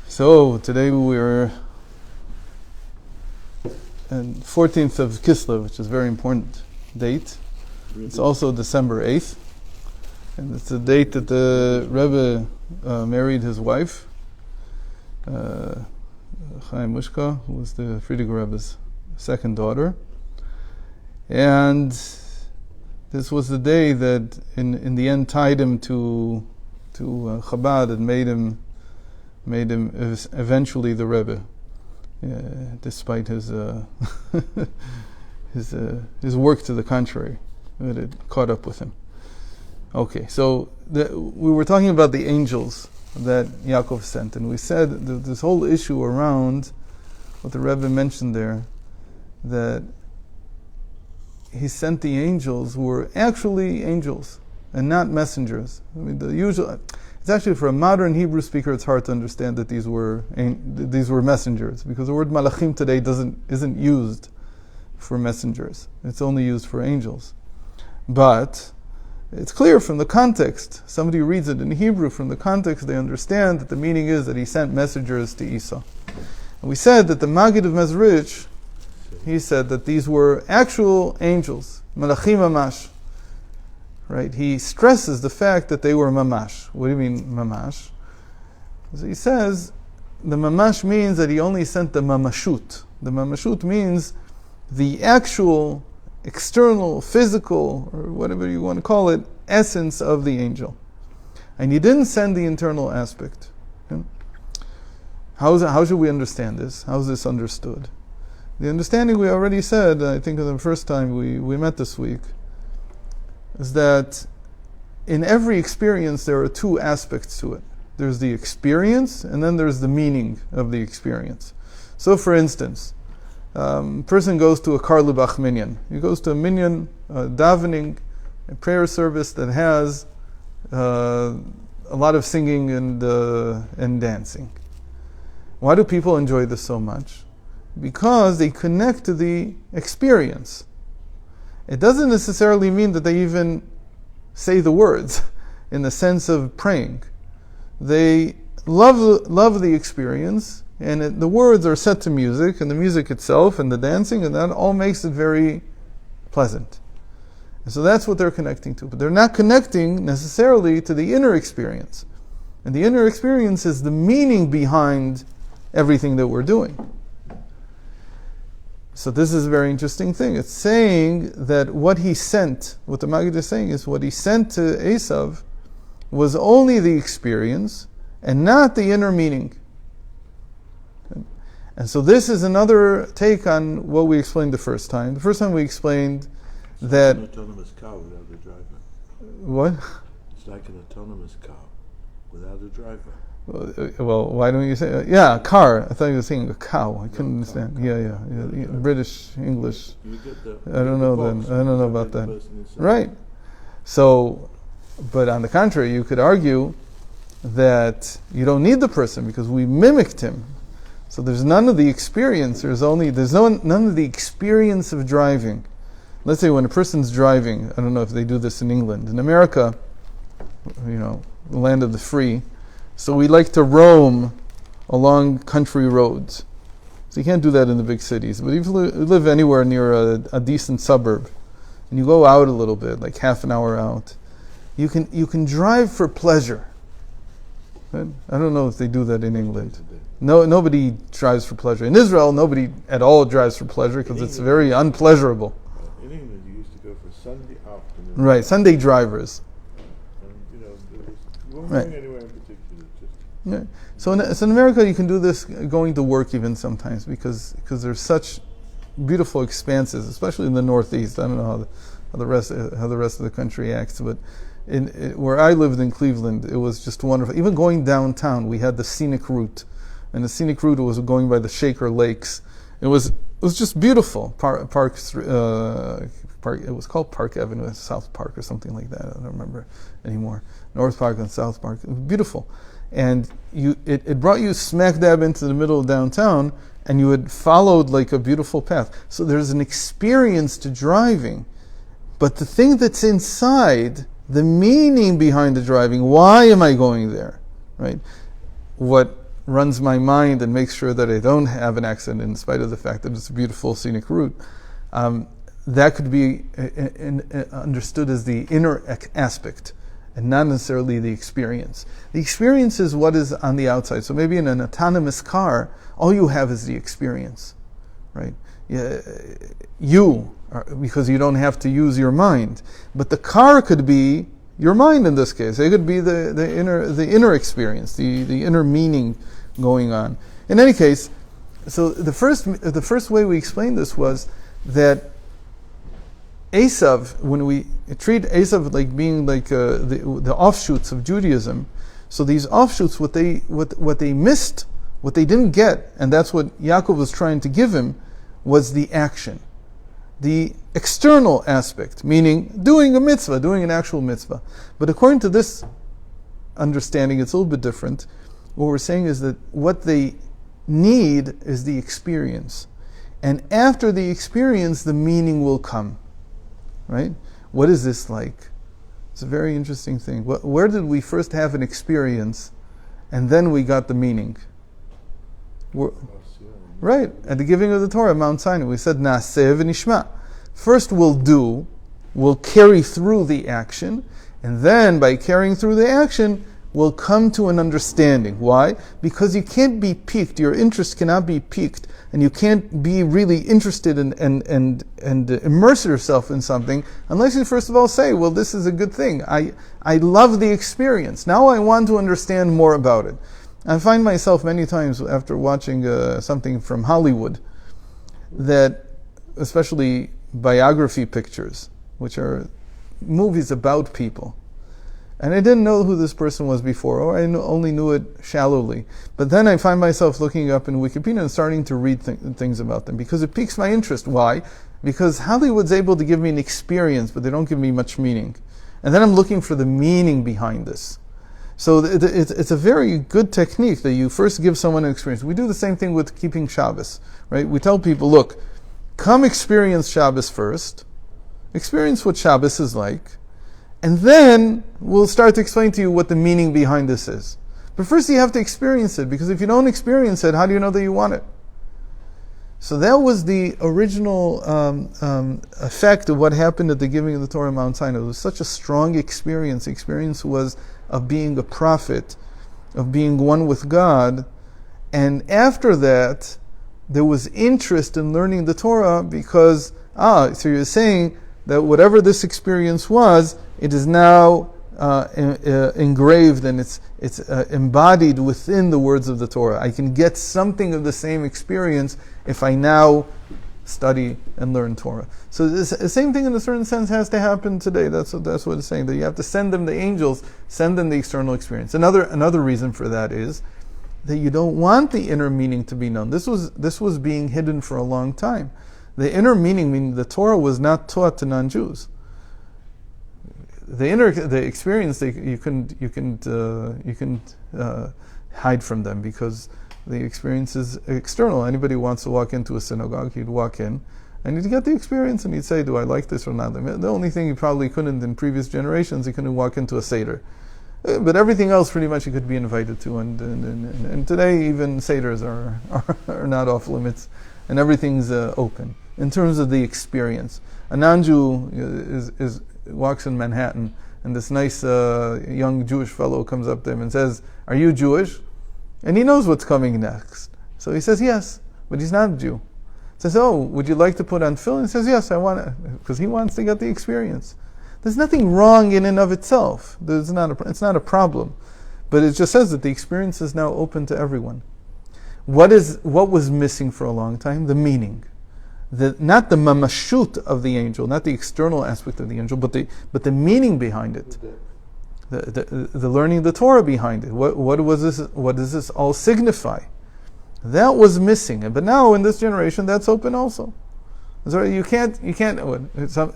So today we're on 14th of Kislev, which is a very important date. It's also December 8th, and it's the date that the Rebbe married his wife, Chaim Mushka, who was the Friedrich Rebbe's second daughter. And this was the day that in the end tied him to Chabad and made him eventually the Rebbe, despite his his work to the contrary, that it caught up with him. Okay, so we were talking about the angels that Yaakov sent, and we said that this whole issue around what the Rebbe mentioned there, that he sent the angels who were actually angels and not messengers. I mean, the usual. It's actually, for a modern Hebrew speaker, it's hard to understand that these were messengers, because the word malachim today isn't used for messengers. It's only used for angels. But it's clear from the context. Somebody who reads it in Hebrew, from the context, they understand that the meaning is that he sent messengers to Esau. And we said that the Maggid of Mezrich, he said that these were actual angels, malachim mamash. Right? He stresses the fact that they were mamash. What do you mean mamash? So he says the mamash means that he only sent the mamashut. The mamashut means the actual, external, physical, or whatever you want to call it, essence of the angel. And he didn't send the internal aspect. Okay? How should we understand this? How is this understood? The understanding we already said, I think the first time we met this week, is that in every experience there are two aspects to it. There's the experience, and then there's the meaning of the experience. So for instance, a person goes to a Karlubach minyan. He goes to a minyan, davening, a prayer service that has a lot of singing and dancing. Why do people enjoy this so much? Because they connect to the experience. It doesn't necessarily mean that they even say the words in the sense of praying. They love the experience, and the words are set to music, and the music itself, and the dancing, and that all makes it very pleasant. And so that's what they're connecting to. But they're not connecting necessarily to the inner experience. And the inner experience is the meaning behind everything that we're doing. So this is a very interesting thing. It's saying that what he sent, what the Maggid is saying is what he sent to Esau was only the experience and not the inner meaning. And so this is another take on what we explained the first time. The first time we explained that... It's like an autonomous car without a driver. What? It's like an autonomous car without a driver. Well, why don't you say a car? I thought you were saying a cow. I couldn't understand. Yeah. British, English. I don't know about that. Right. So, but on the contrary, you could argue that you don't need the person because we mimicked him. So there's none of the experience. There's none of the experience of driving. Let's say when a person's driving, I don't know if they do this in England. In America, the land of the free. So we like to roam along country roads. So you can't do that in the big cities. But if you live anywhere near a decent suburb, and you go out a little bit, like half an hour out, you can drive for pleasure. Right? I don't know if they do that in England. No, nobody drives for pleasure. In Israel, nobody at all drives for pleasure because it's very unpleasurable. In England, you used to go for Sunday afternoon. Right, Sunday drivers. And, you weren't going anywhere in particular. Yeah. So in America, you can do this going to work even sometimes because there's such beautiful expanses, especially in the Northeast. I don't know how the rest of the country acts, but where I lived in Cleveland, it was just wonderful. Even going downtown, we had the scenic route, and the scenic route was going by the Shaker Lakes. It was just beautiful. Park. It was called Park Avenue, South Park, or something like that. I don't remember anymore. North Park and South Park. It was beautiful. And it brought you smack dab into the middle of downtown, and you had followed like a beautiful path. So there's an experience to driving, but the thing that's inside, the meaning behind the driving, why am I going there, right? What runs my mind and makes sure that I don't have an accident in spite of the fact that it's a beautiful scenic route, that could be understood as the inner aspect and not necessarily the experience. The experience is what is on the outside. So maybe in an autonomous car, all you have is the experience, right? Because you don't have to use your mind. But the car could be your mind in this case. It could be the inner experience, the inner meaning going on. In any case, so the first way we explained this was that Esau, when we treat Esau like being like the offshoots of Judaism, so these offshoots, what they missed, what they didn't get, and that's what Yaakov was trying to give him, was the action, the external aspect, meaning doing a mitzvah, doing an actual mitzvah. But according to this understanding, it's a little bit different. What we're saying is that what they need is the experience, and after the experience, the meaning will come. Right? What is this like? It's a very interesting thing. Where did we first have an experience, and then we got the meaning? Right, at the giving of the Torah, Mount Sinai, we said Naaseh v'nishma. First we'll carry through the action, and then by carrying through the action, we'll come to an understanding. Why? Because you can't be piqued, your interest cannot be piqued, and you can't be really interested and immerse yourself in something unless you first of all say, well, this is a good thing. I love the experience. Now I want to understand more about it. I find myself many times after watching something from Hollywood, that especially biography pictures, which are movies about people, and I didn't know who this person was before, or I only knew it shallowly. But then I find myself looking up in Wikipedia and starting to read things about them, because it piques my interest. Why? Because Hollywood's able to give me an experience, but they don't give me much meaning. And then I'm looking for the meaning behind this. So it's a very good technique that you first give someone an experience. We do the same thing with keeping Shabbos, right? We tell people, look, come experience Shabbos first, experience what Shabbos is like, and then we'll start to explain to you what the meaning behind this is. But first you have to experience it, because if you don't experience it, how do you know that you want it? So that was the original effect of what happened at the giving of the Torah Mount Sinai. It was such a strong experience. The experience was of being a prophet, of being one with God. And after that, there was interest in learning the Torah because, so you're saying that whatever this experience was, it is now engraved and it's embodied within the words of the Torah. I can get something of the same experience if I now study and learn Torah. So the same thing in a certain sense has to happen today. That's what it's saying, that you have to send them the angels, send them the external experience. Another reason for that is that you don't want the inner meaning to be known. This was being hidden for a long time. The inner meaning, meaning the Torah, was not taught to non-Jews. The experience, you couldn't hide from them, because the experience is external. Anybody who wants to walk into a synagogue, he'd walk in and he'd get the experience and he'd say, do I like this or not? The only thing he probably couldn't in previous generations, he couldn't walk into a Seder. But everything else pretty much he could be invited to, and today even Seders are not off limits, and everything's open in terms of the experience. A non-Jew walks in Manhattan, and this nice young Jewish fellow comes up to him and says, "Are you Jewish?" And he knows what's coming next. So he says yes, but he's not a Jew. He says, "Oh, would you like to put on tefillin?" He says, "Yes, I want to," because he wants to get the experience. There's nothing wrong in and of itself. It's not a problem. But it just says that the experience is now open to everyone. What was missing for a long time? The meaning. Not the mamashut of the angel, not the external aspect of the angel, but the meaning behind it. The learning of the Torah behind it. What does this all signify? That was missing. But now in this generation, that's open also. So you can't.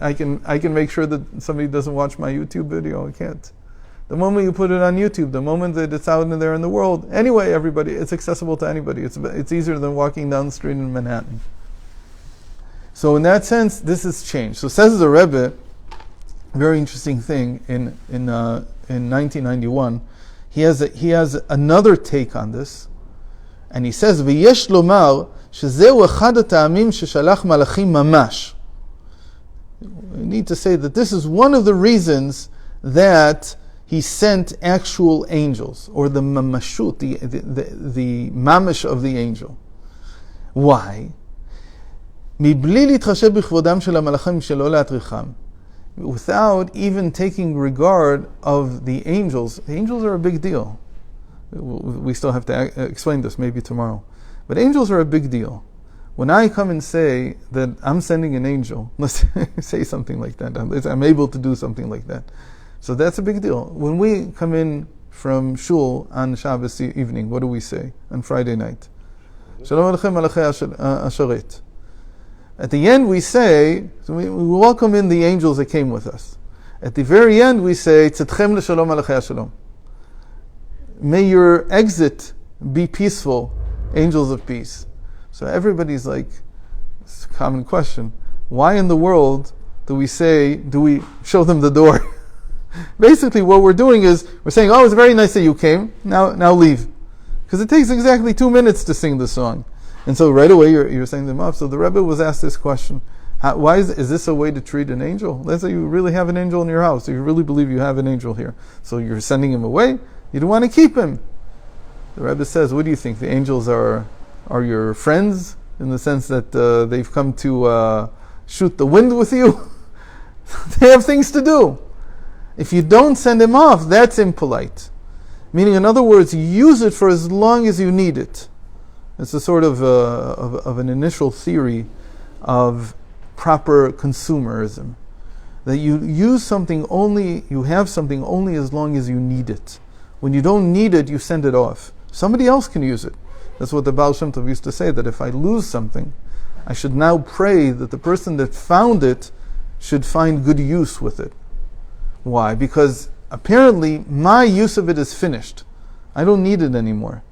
I can make sure that somebody doesn't watch my YouTube video. I can't. The moment you put it on YouTube, the moment that it's out there in the world, anyway, everybody, it's accessible to anybody. It's easier than walking down the street in Manhattan. So in that sense, this has changed. So says the Rebbe, very interesting thing in 1991. He has another take on this, And he says, ויש לומר שזהו אחד הטעמים ששלח מלאכים ממש. We need to say that this is one of the reasons that he sent actual angels, or the mamashut, the mamash of the angel. Why? מבלי להתחשב בכבודם של המלאכים שלא להטריחם. Without even taking regard of the angels. The angels are a big deal. We still have to explain this maybe tomorrow. But angels are a big deal. When I come and say that I'm sending an angel, let's say something like that. I'm able to do something like that. So that's a big deal. When we come in from shul on Shabbos evening, what do we say on Friday night? Shalom Aleichem Malachei Asharet. At the end we say, so we welcome in the angels that came with us. At the very end we say, Tzedchem l'shalom Alachei Shalom. May your exit be peaceful, angels of peace. So everybody's like, it's a common question. Why in the world do we show them the door? Basically what we're doing is, we're saying, oh, it's very nice that you came, now leave. Because it takes exactly 2 minutes to sing the song. And so right away you're saying them up. So the Rebbe was asked this question. Why is this a way to treat an angel? Let's say you really have an angel in your house. You really believe you have an angel here. So you're sending him away? You don't want to keep him. The Rebbe says, what do you think? The angels are your friends? In the sense that they've come to shoot the wind with you? They have things to do. If you don't send him off, that's impolite. Meaning, in other words, use it for as long as you need it. It's a sort of an initial theory of proper consumerism. That you use something only, you have something only as long as you need it. When you don't need it, you send it off. Somebody else can use it. That's what the Baal Shem Tov used to say, that if I lose something, I should now pray that the person that found it should find good use with it. Why? Because apparently my use of it is finished. I don't need it anymore.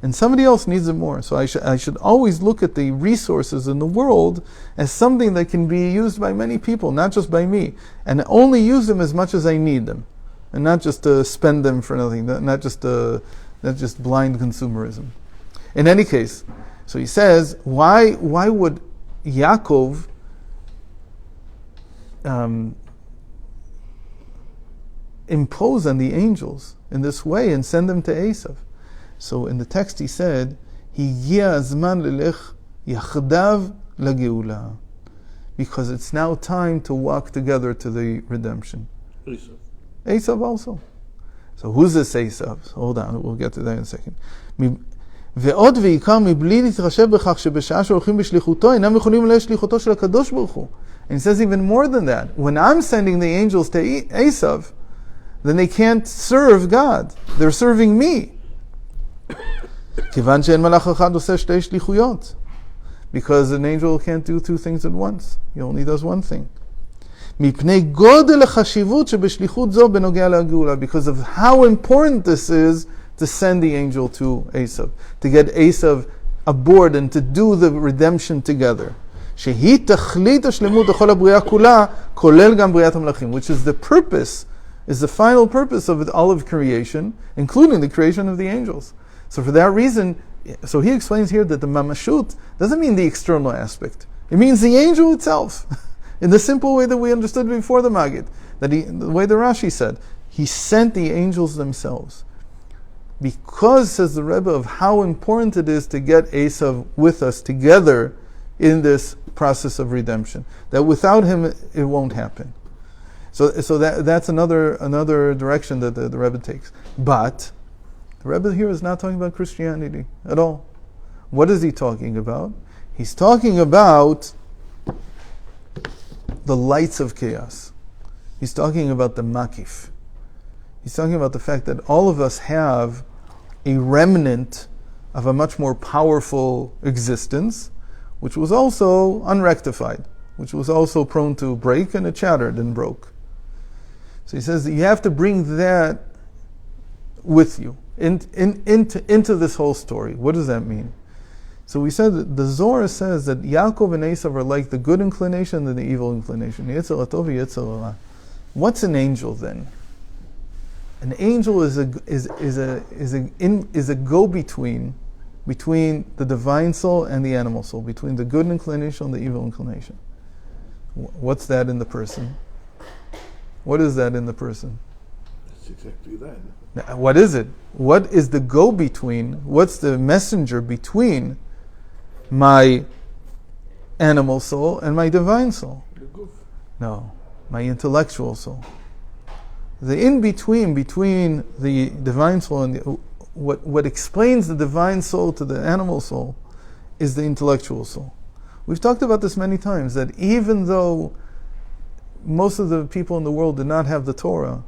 And somebody else needs it more. So I should always look at the resources in the world as something that can be used by many people, not just by me. And only use them as much as I need them. And not just to spend them for nothing, not just blind consumerism. In any case, so he says, why would Yaakov impose on the angels in this way and send them to Esau? So in the text he said, "Higia azman lelech yachdav lageula," because it's now time to walk together to the redemption. Esau also. So who's this Esau? Hold on, we'll get to that in a second. ועוד ועיקר מבלי להתחשב בכך שבשעה שהולכים בשליחותו אינם יכולים למלא שליחותו של הקדוש ברוך הוא. And he says even more than that. When I'm sending the angels to Esau, then they can't serve God. They're serving me. כיוון שאין מלאך אחד עושה שתי שליחויות. Because an angel can't do two things at once. He only does one thing. מפני גודל החשיבות שבשליחות זו בנוגע לגאולה. Because of how important this is to send the angel to Esau, to get Esau aboard and to do the redemption together. שהיא תכלית השלמות לכל הבריאה כולה, כולל גם בריאת המלאכים, which is the purpose, is the final purpose of all of creation, including the creation of the angels. So for that reason, so he explains here that the mamashut doesn't mean the external aspect. It means the angel itself. In the simple way that we understood before the Maggid, the way the Rashi said, he sent the angels themselves. Because, says the Rebbe, of how important it is to get Esau with us together in this process of redemption. That without him, it won't happen. So that's another direction that the Rebbe takes. But the Rebbe here is not talking about Christianity at all. What is he talking about? He's talking about the lights of chaos. He's talking about the makif. He's talking about the fact that all of us have a remnant of a much more powerful existence, which was also unrectified, which was also prone to break, and it shattered and broke. So he says that you have to bring that with you into this whole story. What does that mean? So we said that the Zohar says that Yaakov and Esau are like the good inclination and the evil inclination. Yetzer hatov v'yetzer hara. What's an angel then? An angel is a go-between between the divine soul and the animal soul, between the good inclination and the evil inclination. What's that in the person? What is that in the person? It's exactly that. What is it? What is the go-between? What's the messenger between my animal soul and my divine soul? The goof. No, my intellectual soul. The in-between, between the divine soul and what explains the divine soul to the animal soul is the intellectual soul. We've talked about this many times, that even though most of the people in the world did not have the Torah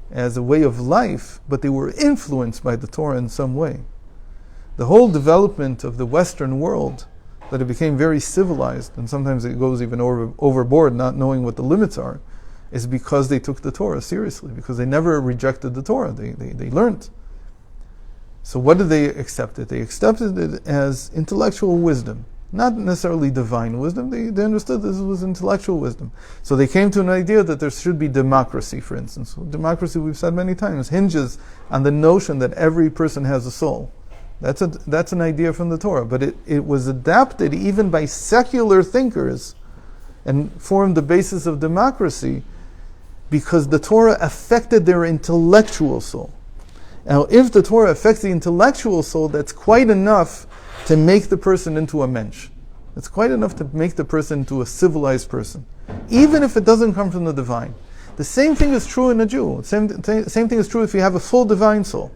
as a way of life, but they were influenced by the Torah in some way. The whole development of the Western world, that it became very civilized, and sometimes it goes even overboard, not knowing what the limits are, is because they took the Torah seriously, because they never rejected the Torah. They learned. So what did they accept it? They accepted it as intellectual wisdom, not necessarily divine wisdom. They understood this was intellectual wisdom. So they came to an idea that there should be democracy, for instance. Democracy, we've said many times, hinges on the notion that every person has a soul. That's an idea from the Torah, but it was adapted even by secular thinkers and formed the basis of democracy because the Torah affected their intellectual soul. Now, if the Torah affects the intellectual soul, that's quite enough to make the person into a mensch. It's quite enough to make the person into a civilized person, even if it doesn't come from the divine. The same thing is true in a Jew. Same thing is true if you have a full divine soul.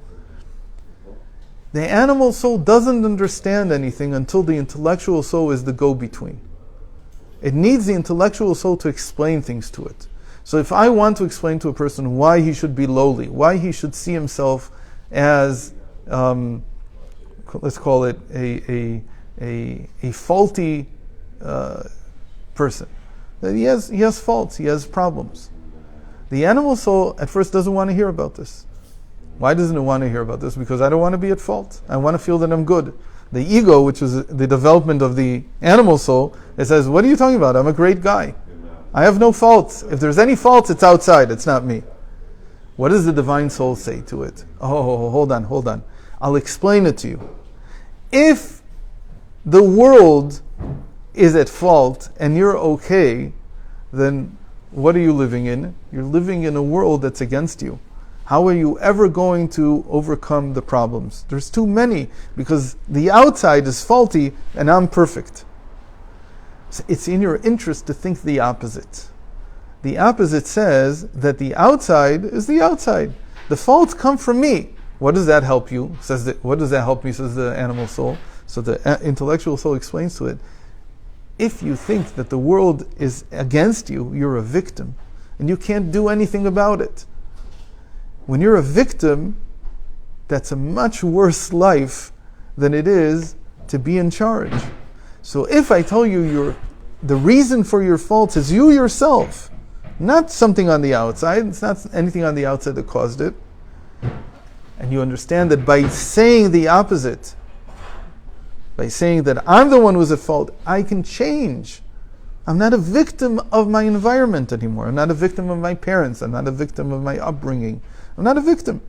The animal soul doesn't understand anything until the intellectual soul is the go-between. It needs the intellectual soul to explain things to it. So if I want to explain to a person why he should be lowly, why he should see himself as, let's call it a faulty person, that he has faults, he has problems. The animal soul at first doesn't want to hear about this. Why doesn't it want to hear about this? Because I don't want to be at fault. I want to feel that I'm good. The ego, which is the development of the animal soul, it says, what are you talking about? I'm a great guy. I have no faults. If there's any faults, it's outside. It's not me. What does the divine soul say to it? Oh, hold on. I'll explain it to you. If the world is at fault and you're okay, then what are you living in? You're living in a world that's against you. How are you ever going to overcome the problems? There's too many, because the outside is faulty and I'm perfect. It's in your interest to think the opposite. The opposite says that the outside is the outside. The faults come from me. What does that help you? What does that help me, says the animal soul. So the intellectual soul explains to it, if you think that the world is against you, you're a victim, and you can't do anything about it. When you're a victim, that's a much worse life than it is to be in charge. So if I tell you the reason for your faults is you yourself, not something on the outside, it's not anything on the outside that caused it, and you understand that by saying the opposite, by saying that I'm the one who's at fault, I can change. I'm not a victim of my environment anymore. I'm not a victim of my parents. I'm not a victim of my upbringing. I'm not a victim.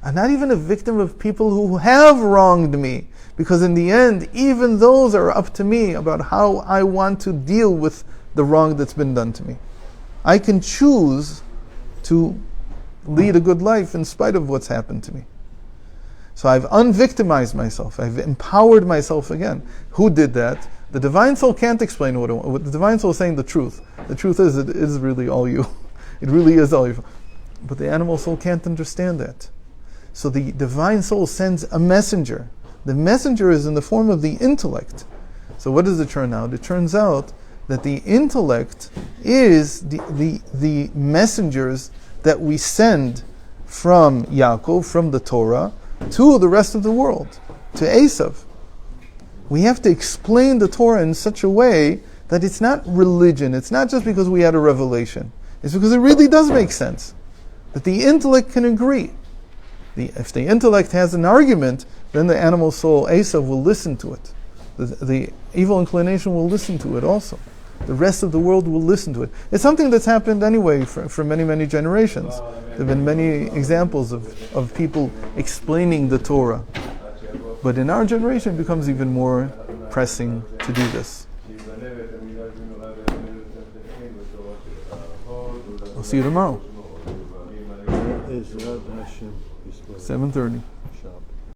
I'm not even a victim of people who have wronged me. Because in the end, even those are up to me about how I want to deal with the wrong that's been done to me. I can choose to lead a good life in spite of what's happened to me. So I've unvictimized myself. I've empowered myself again. Who did that? The divine soul can't explain what the divine soul is saying. The truth. The truth is, it is really all you. It really is all you. But the animal soul can't understand that. So the divine soul sends a messenger. The messenger is in the form of the intellect. So what does it turn out? It turns out that the intellect is the messengers that we send from Yaakov, from the Torah, to the rest of the world, to Esau. We have to explain the Torah in such a way that it's not religion. It's not just because we had a revelation. It's because it really does make sense. That the intellect can agree. If the intellect has an argument, then the animal soul, Esau, will listen to it. The evil inclination will listen to it also. The rest of the world will listen to it. It's something that's happened anyway for many, many generations. There have been many examples of people explaining the Torah. But in our generation, it becomes even more pressing to do this. I'll see you tomorrow. 7:30.